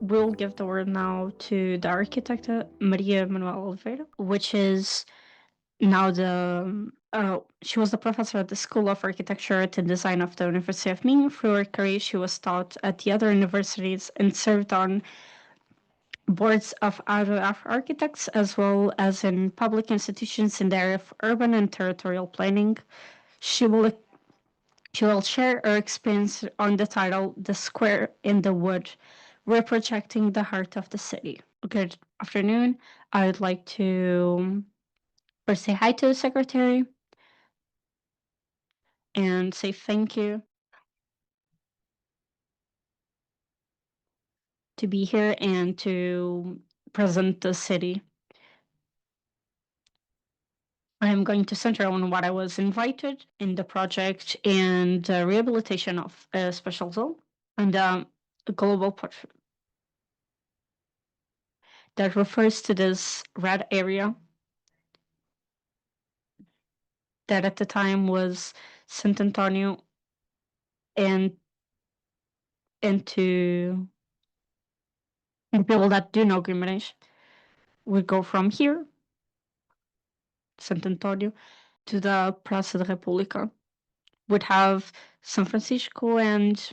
we'll give the word now to the architect Maria Manuel Oliveira, which is now she was the professor at the School of Architecture and Design of the University of Minho. Through her career, she was taught at the other universities and served on boards of other architects, as well as in public institutions in the area of urban and territorial planning. She will She will share her experience on the title The Square in the Wood, Reprojecting the Heart of the City. Good afternoon. I would like to first say hi to the secretary and say thank you to be here and to present the city. I am going to center on what I was invited in the project and rehabilitation of a special zone and a global portrait that refers to this red area that at the time was Sant Antonio and to the people that do know Guimarães would go from here, Sant Antonio, to the Praça da República, would have San Francisco and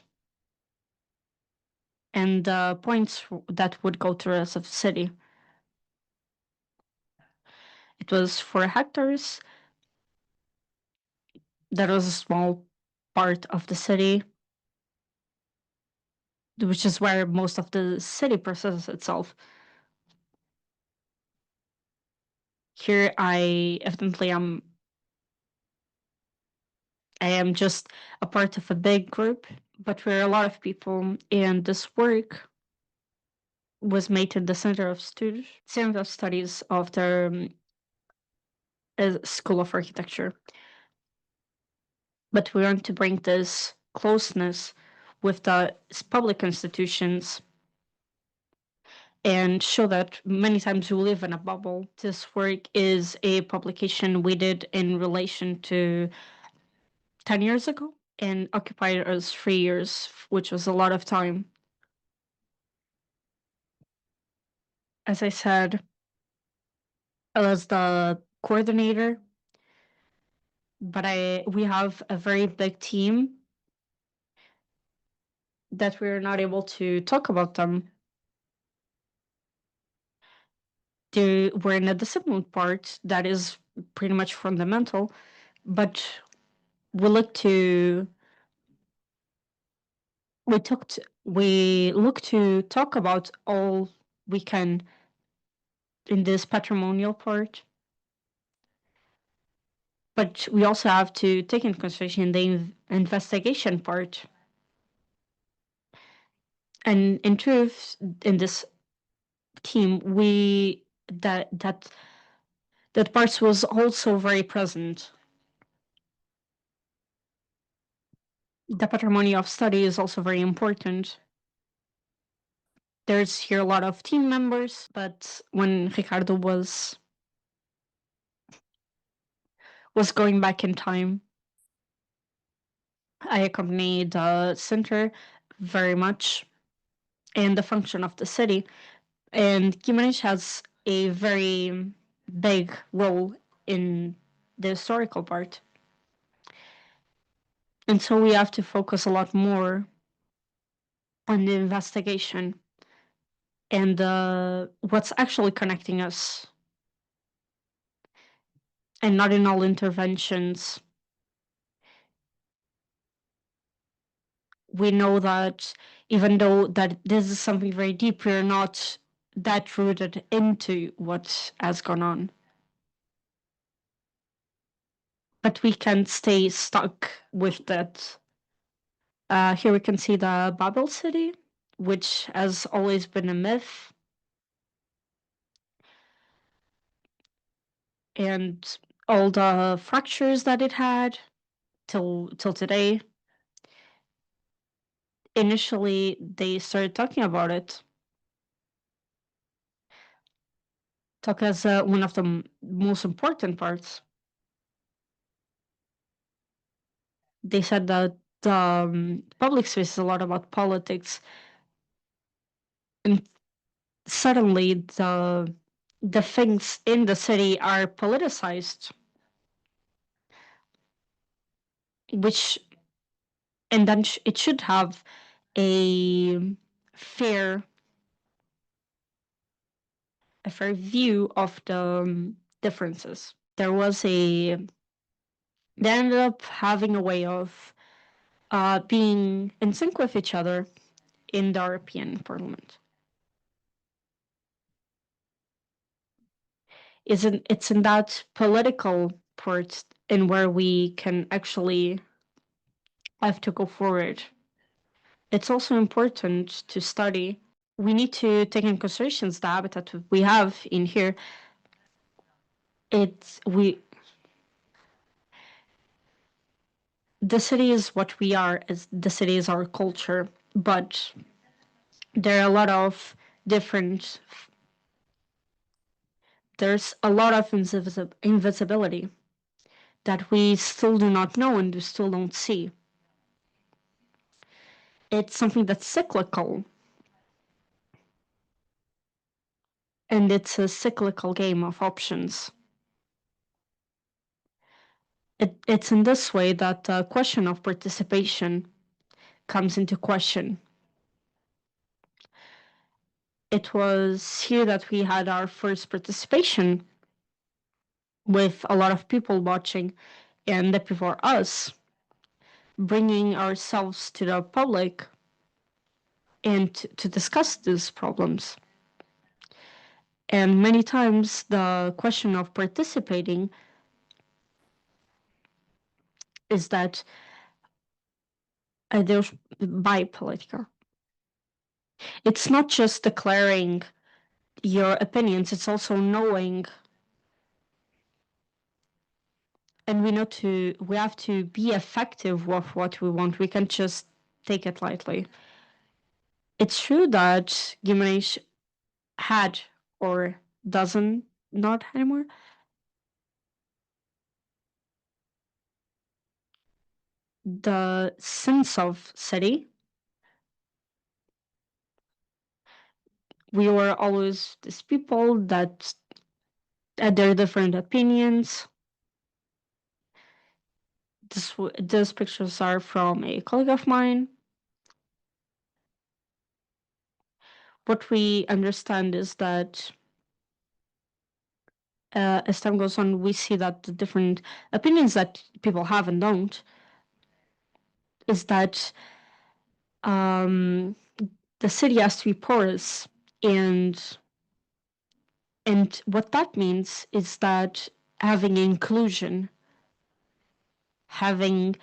points that would go to the rest of the city. It was 4 hectares. That was a small part of the city, which is where most of the city processes itself. Here, I am just a part of a big group, but we're a lot of people, and this work was made in the Center of Studies of the School of Architecture. But we want to bring this closeness with the public institutions and show that many times we live in a bubble. This work is a publication we did in relation to 10 years ago and occupied us 3 years, which was a lot of time. As I said, I was the coordinator, but we have a very big team that we're not able to talk about them. We're in a discipline part that is pretty much fundamental, but we look to we look to talk about all we can in this patrimonial part, but we also have to take into consideration the investigation part. And in truth, in this team, that part was also very present. The patrimony of study is also very important. There's here a lot of team members, but when Ricardo was going back in time, I accompanied the center very much and the function of the city. And Guimarães has a very big role in the historical part. And so we have to focus a lot more on the investigation and what's actually connecting us, and not in all interventions. We know that even though that this is something very deep, we're not that rooted into what has gone on. But we can stay stuck with that. Here we can see the Babel city, which has always been a myth. And all the fractures that it had till today. Initially, they started talking about it. Talk as one of the most important parts. They said that the public space is a lot about politics, And suddenly the things in the city are politicized, which and then it should have a fair a fair view of the differences. They ended up having a way of being in sync with each other in the European Parliament. It's in that political part in where we can actually have to go forward. It's also important to study. We need to take in consideration the habitat we have in here. It's we the city is what we are. As the city is our culture, but there are a lot of different. There's a lot of invisibility that we still do not know and we still don't see. It's something that's cyclical, and it's a cyclical game of options. It's in this way that the question of participation comes into question. It was here that we had our first participation with a lot of people watching, and that before us, bringing ourselves to the public and to discuss these problems. And many times the question of participating is that there's by politica. It's not just declaring your opinions, it's also knowing, and we have to be effective with what we want. We can't just take it lightly. It's true that Gimenez had or doesn't not anymore the sense of city. We were always these people that had their different opinions. These pictures are from a colleague of mine. What we understand is that as time goes on, we see that the different opinions that people have and don't is that um, the city has to be porous, and what that means is that having inclusion, having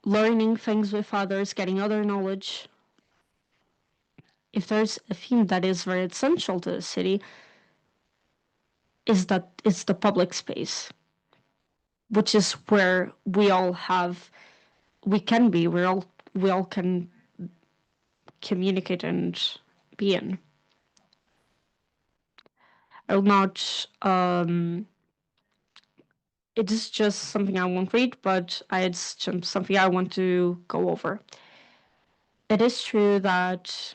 learning things with others, getting other knowledge. If there's a theme that is very essential to the city, is that it's the public space, which is where we all can communicate and be in. I will not. It is just something I won't read, but it's just something I want to go over. It is true that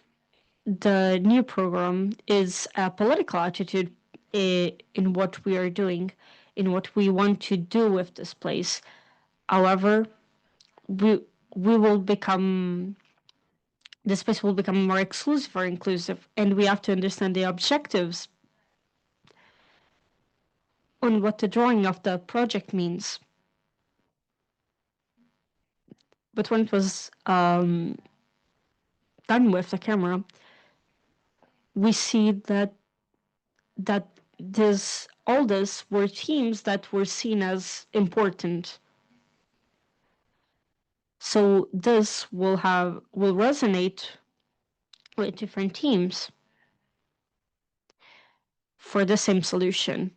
the new program is a political attitude in what we are doing, in what we want to do with this place. However, we we will become the space will become more exclusive or inclusive, and we have to understand the objectives on what the drawing of the project means. But when it was done with the camera, we see that this all this were themes that were seen as important. So this will resonate with different teams for the same solution.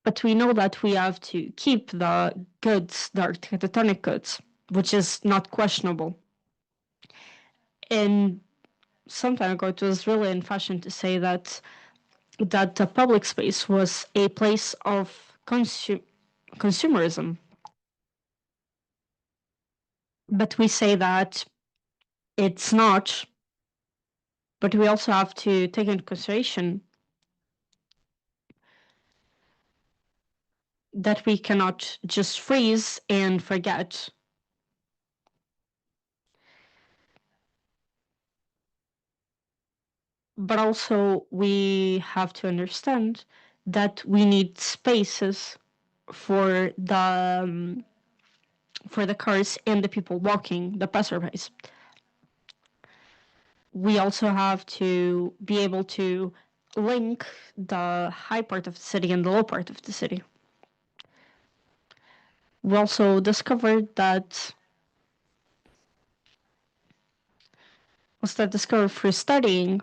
But we know that we have to keep the goods, the architectonic goods, which is not questionable. And some time ago, it was really in fashion to say that the public space was a place of consumerism. But we say that It's not, but we also have to take into consideration that we cannot just freeze and forget. But also, we have to understand that we need spaces for the cars and the people walking, the passerbys. We also have to be able to link the high part of the city and the low part of the city. We also discovered that discovered through studying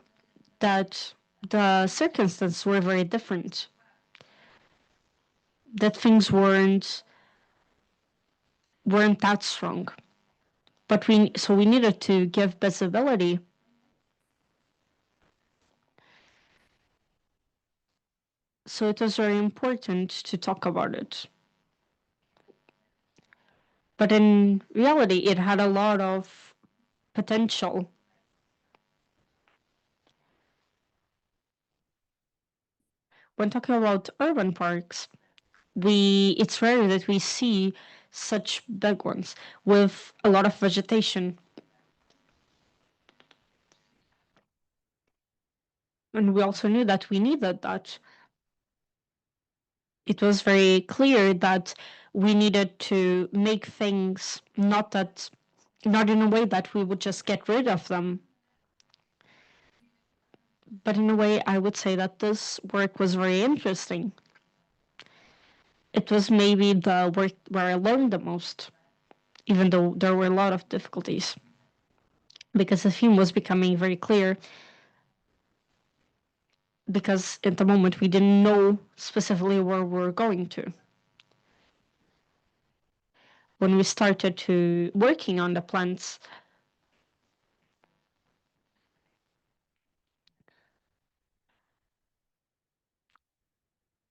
that the circumstances were very different. That things weren't that strong. But we needed to give visibility. So it was very important to talk about it. But in reality, it had a lot of potential. When talking about urban parks, it's rare that we see such big ones with a lot of vegetation. And we also knew that we needed that. It was very clear that we needed to make things not in a way that we would just get rid of them, but in a way I would say that this work was very interesting. It was maybe the work where I learned the most, even though there were a lot of difficulties, because the theme was becoming very clear. Because at the moment we didn't know specifically where we were going to. When we started to working on the plants,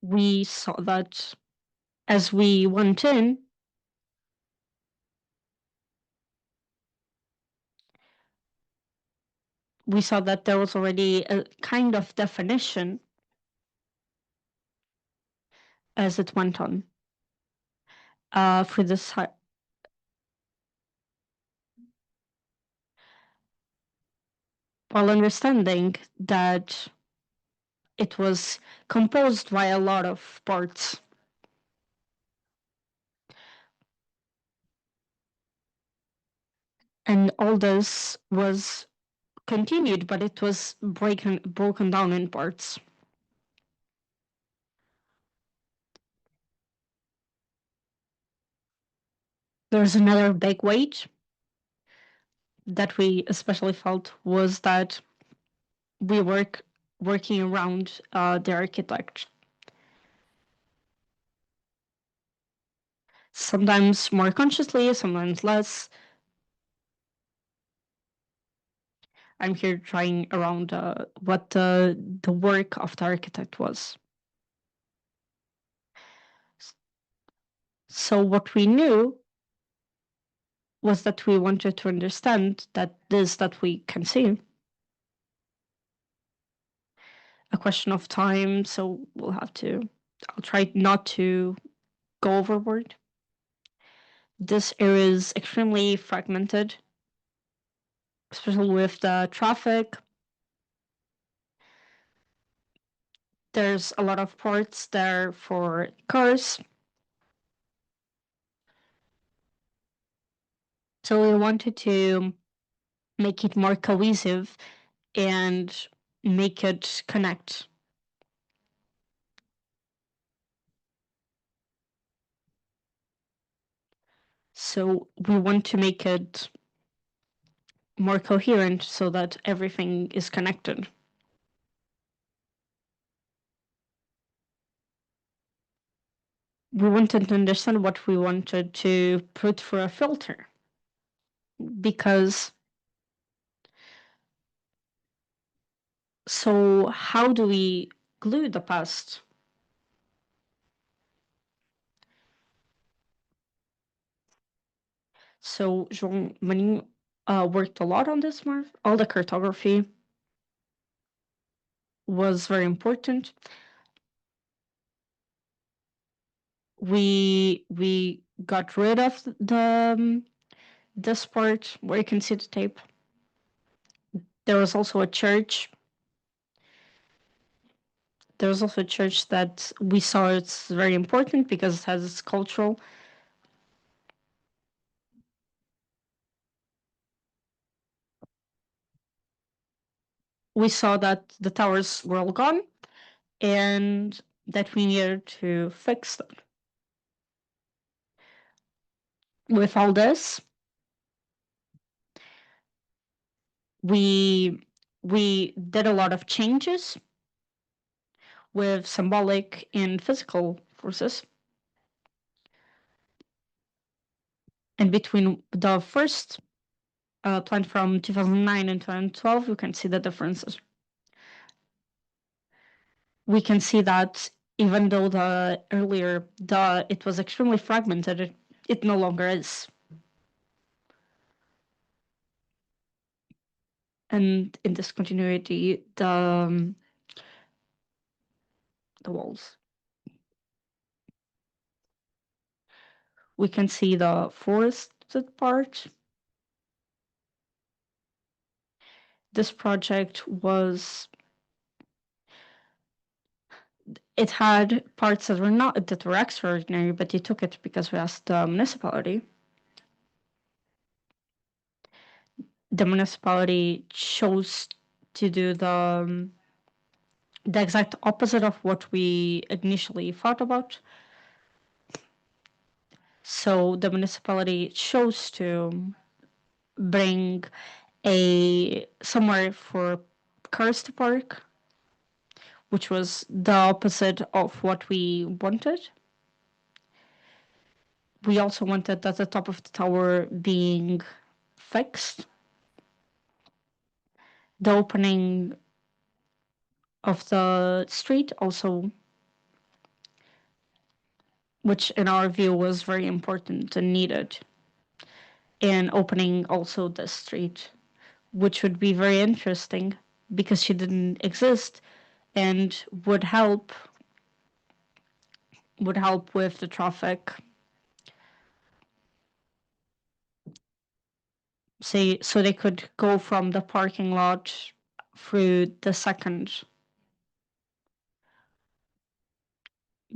we saw that as we went in, we saw that there was already a kind of definition as it went on for this while understanding that it was composed by a lot of parts. And all this was continued, but it was broken down in parts. There's another big weight that we especially felt was that we working around the architect. Sometimes more consciously, sometimes less. I'm here trying around what the work of the architect was. So what we knew was that we wanted to understand that this that we can see. A question of time, so I'll try not to go overboard. This area is extremely fragmented, especially with the traffic. There's a lot of ports there for cars. So we wanted to make it more cohesive and make it connect. So we want to make it more coherent so that everything is connected. We wanted to understand what we wanted to put for a filter. Because, so how do we glue the past? So João Marinho worked a lot on this mark. All the cartography was very important. We got rid of this part where you can see the tape. There was also a church. There was also a church that we saw it's very important because it has its cultural. We saw that the towers were all gone and that we needed to fix them. With all this, we did a lot of changes with symbolic and physical forces. And between the first plan from 2009 and 2012, you can see the differences. We can see that even though the earlier it was extremely fragmented, it no longer is. And in this continuity, the walls. We can see the forested part. This project it had parts that were extraordinary, but you took it because we asked the municipality. The municipality chose to do the exact opposite of what we initially thought about. So the municipality chose to bring somewhere for cars to park, which was the opposite of what we wanted. We also wanted at the top of the tower being fixed. The opening of the street also, which in our view was very important and needed, and opening also the street, which would be very interesting because she didn't exist and would help with the traffic. Say so they could go from the parking lot through the second,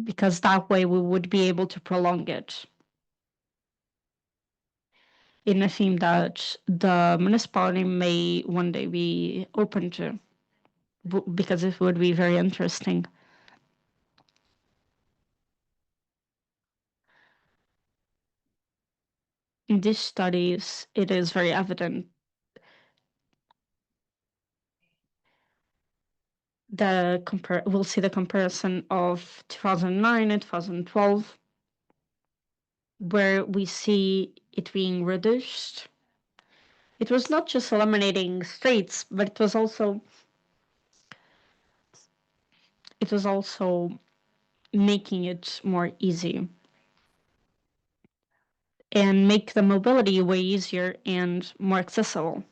because that way we would be able to prolong it in a theme that the municipality may one day be open to, because it would be very interesting. In these studies, it is very evident we'll see the comparison of 2009 and 2012, where we see it being reduced. It was not just eliminating streets, but it was also making it more easy and make the mobility way easier and more accessible.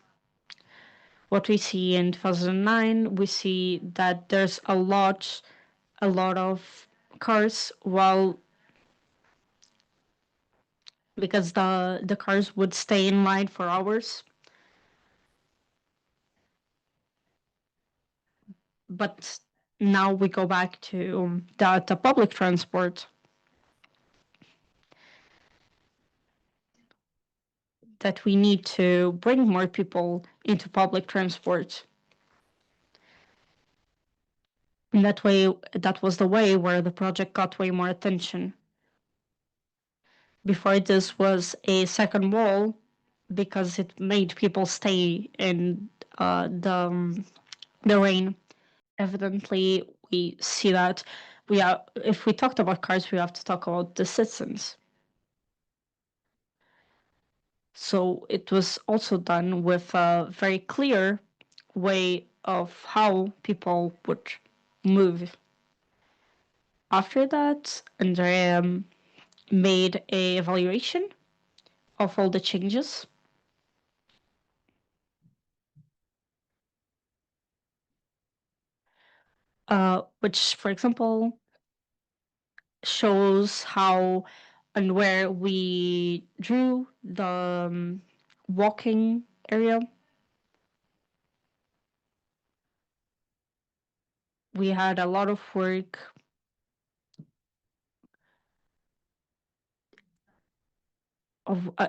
What we see in 2009, we see that there's a lot of cars, because the cars would stay in line for hours. But now we go back to the public transport, that we need to bring more people into public transport. In that way, that was the way where the project got way more attention. Before, this was a second wall because it made people stay in the rain. Evidently, we see that if we talked about cars, we have to talk about the citizens. So it was also done with a very clear way of how people would move. After that, Andrea made a evaluation of all the changes. which, for example, shows how and where we drew the walking area. We had a lot of work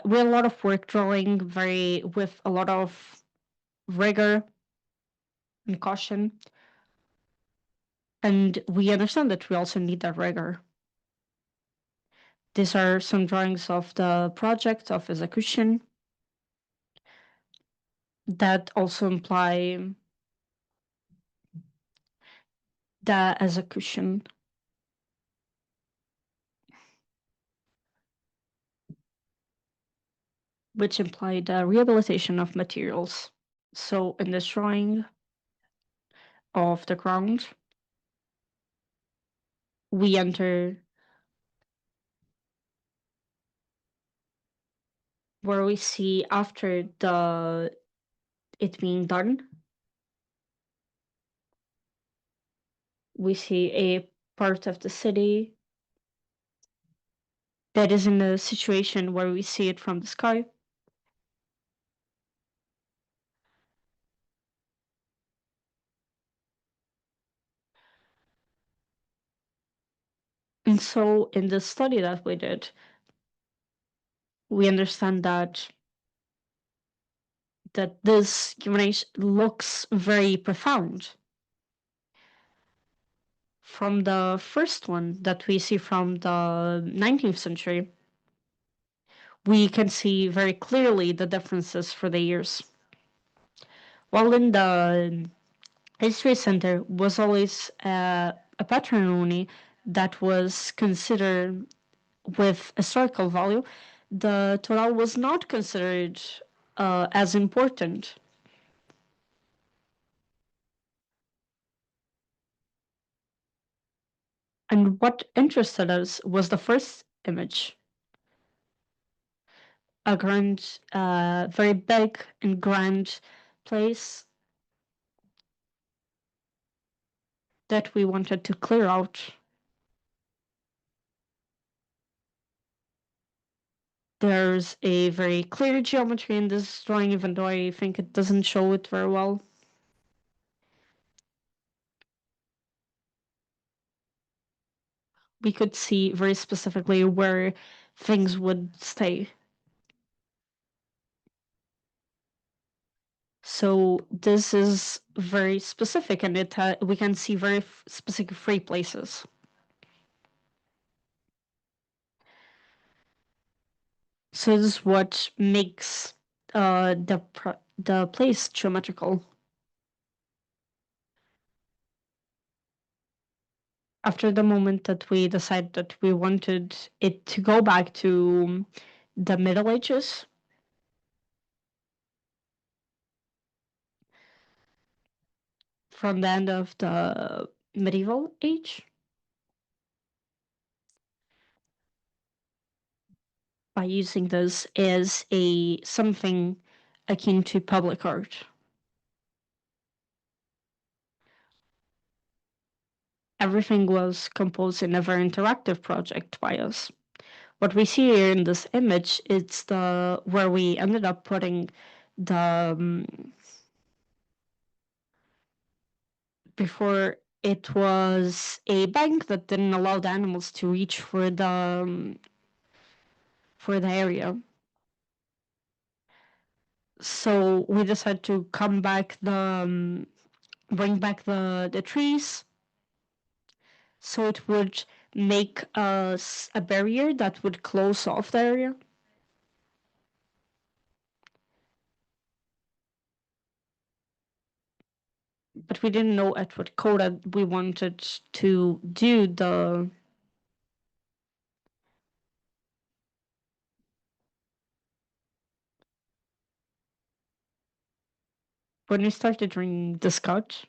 we had a lot of work drawing very with a lot of rigor and caution, and we understand that we also need that rigor. These are some drawings of the project of execution that also imply the execution, which imply the rehabilitation of materials. So in this drawing of the ground, we enter where we see after it being done, we see a part of the city that is in a situation where we see it from the sky. And so in the study that we did, we understand that this humanization looks very profound. From the first one that we see from the 19th century, we can see very clearly the differences for the years. While in the History Center was always a patrimony that was considered with historical value, the Torah was not considered as important. And what interested us was the first image, a grand, very big and grand place that we wanted to clear out. There's a very clear geometry in this drawing, even though I think it doesn't show it very well. We could see very specifically where things would stay. So this is very specific, and we can see very specific free places. So this is what makes the place geometrical. After the moment that we decided that we wanted it to go back to the Middle Ages, from the end of the medieval age, by using this as a something akin to public art. Everything was composed in a very interactive project by us. What we see here in this image is the where we ended up putting the before it was a bank that didn't allow the animals to reach for the area. So we decided to bring back the trees, so it would make us a barrier that would close off the area. But we didn't know at what quota we wanted to do the. When we started doing the scout,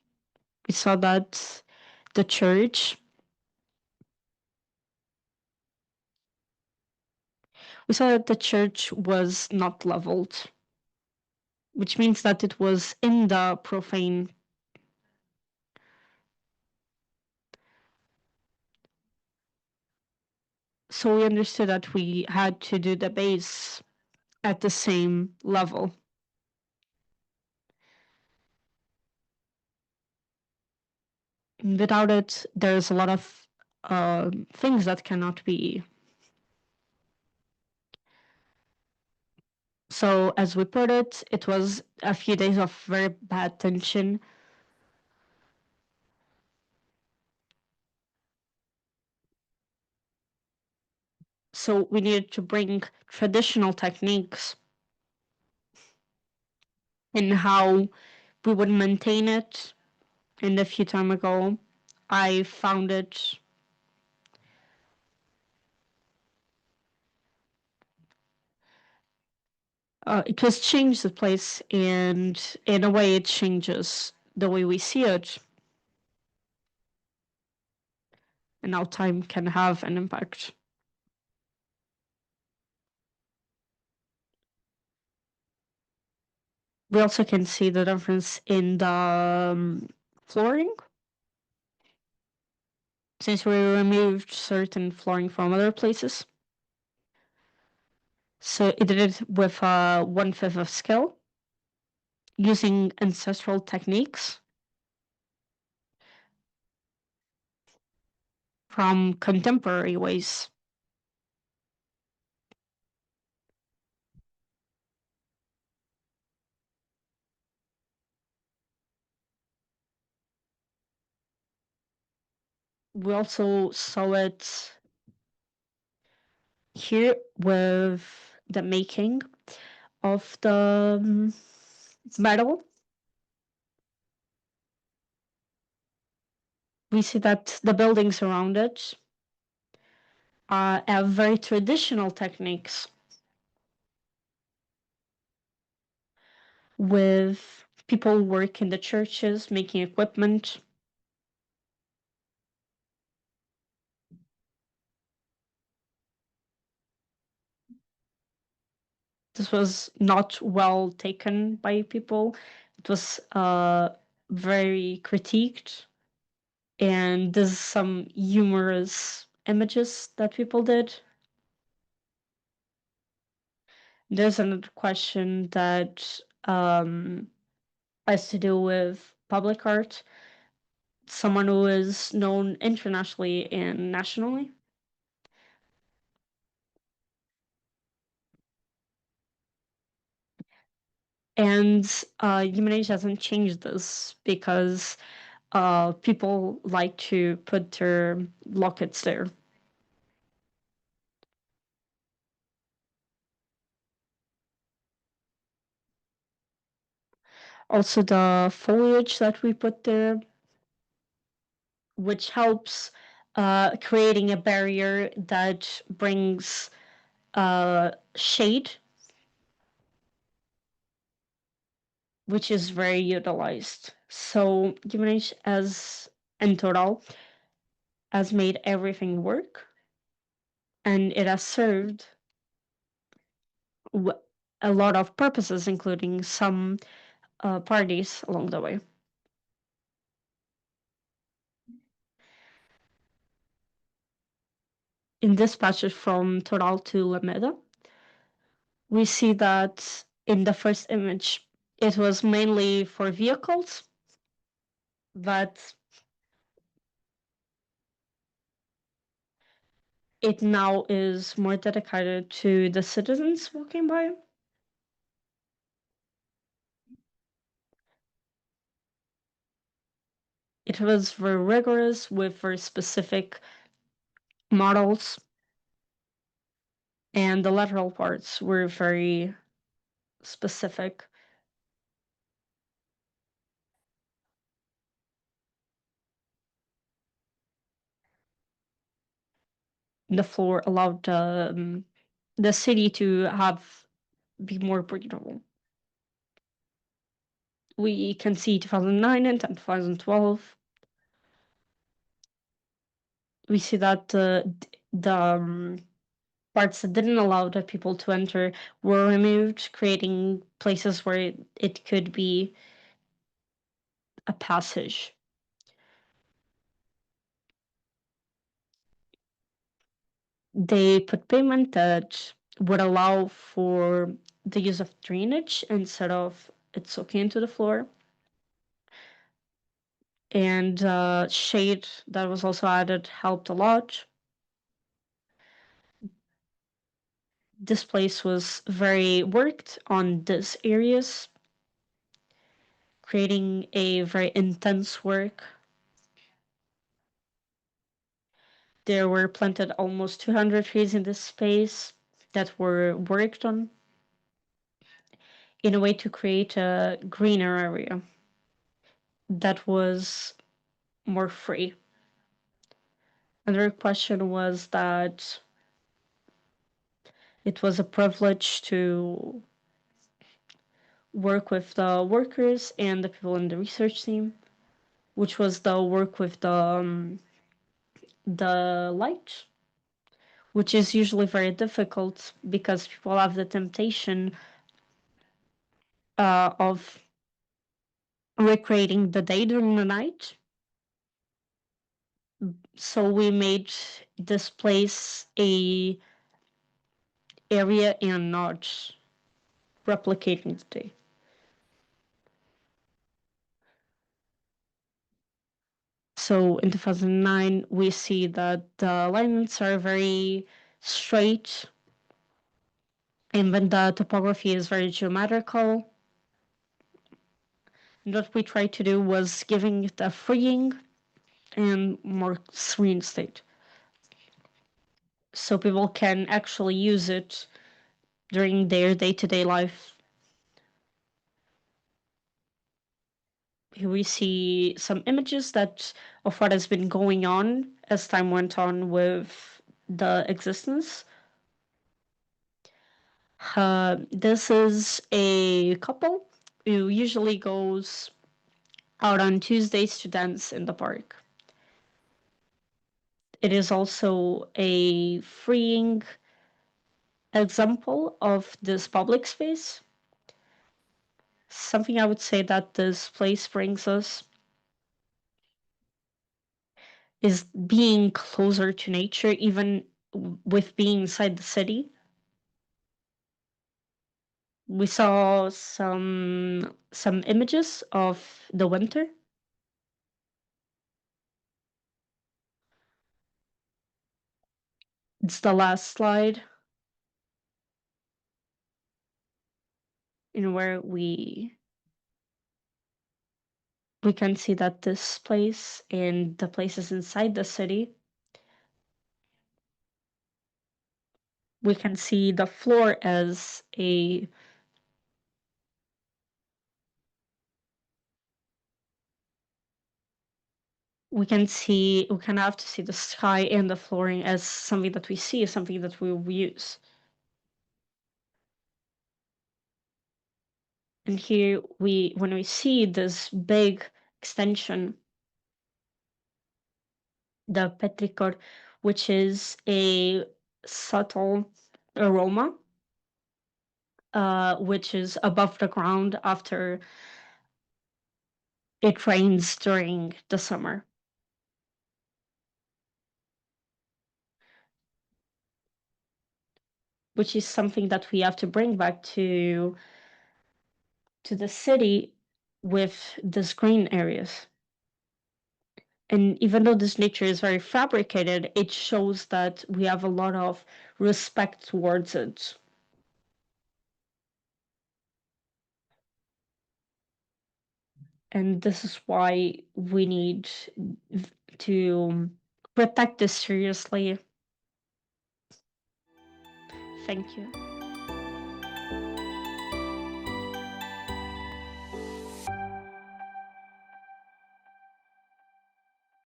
we saw that the church. We saw that the church was not leveled, which means that it was in the profane. So we understood that we had to do the base at the same level. Without it, there's a lot of things that cannot be. So, as we put it, it was a few days of very bad tension. So, we needed to bring traditional techniques in how we would maintain it. And a few time ago, I found it. It was changed the place, and in a way, it changes the way we see it, and how time can have an impact. We also can see the difference in the flooring, since we removed certain flooring from other places. So it did it with 1/5 of skill, using ancestral techniques from contemporary ways. We also saw it here with the making of the metal. We see that the buildings around it have very traditional techniques with people work in the churches making equipment. This was not well taken by people. It was very critiqued, and there's some humorous images that people did. There's another question that has to do with public art, someone who is known internationally and nationally. And human age hasn't changed this because people like to put their lockets there. Also, the foliage that we put there, which helps creating a barrier that brings shade, which is very utilized. So Gimenez as in total has made everything work, and it has served a lot of purposes, including some parties along the way. In this passage from Toral to Lameda, we see that in the first image, it was mainly for vehicles, but it now is more dedicated to the citizens walking by. It was very rigorous with very specific models, and the lateral parts were very specific. The floor allowed the city to have be more breathable. We can see 2009 and 2012. We see that the parts that didn't allow the people to enter were removed, creating places where it could be a passage. They put pavement that would allow for the use of drainage instead of it soaking into the floor. And shade that was also added helped a lot. This place was very worked on these areas, creating a very intense work. There were planted almost 200 trees in this space that were worked on in a way to create a greener area that was more free. Another question was that it was a privilege to work with the workers and the people in the research team, which was the work with the light, which is usually very difficult because people have the temptation of recreating the day during the night. So we made this place a area and not replicating the day. So in 2009, we see that the alignments are very straight, and when the topography is very geometrical. And what we tried to do was giving it a freeing and more serene state, so people can actually use it during their day-to-day life. Here we see some images that of what has been going on as time went on with the existence. This is a couple who usually goes out on Tuesdays to dance in the park. It is also a freeing example of this public space. Something I would say that this place brings us is being closer to nature, even with being inside the city. We saw some images of the winter. It's the last slide in where we can see that this place and the places inside the city, we can see the floor as a we can have to see the sky and the flooring as something that we see, something that we will use. And here when we see this big extension, the petrichor, which is a subtle aroma, which is above the ground after it rains during the summer. Which is something that we have to bring back to the city with these green areas. And even though this nature is very fabricated, it shows that we have a lot of respect towards it. And this is why we need to protect this seriously. Thank you.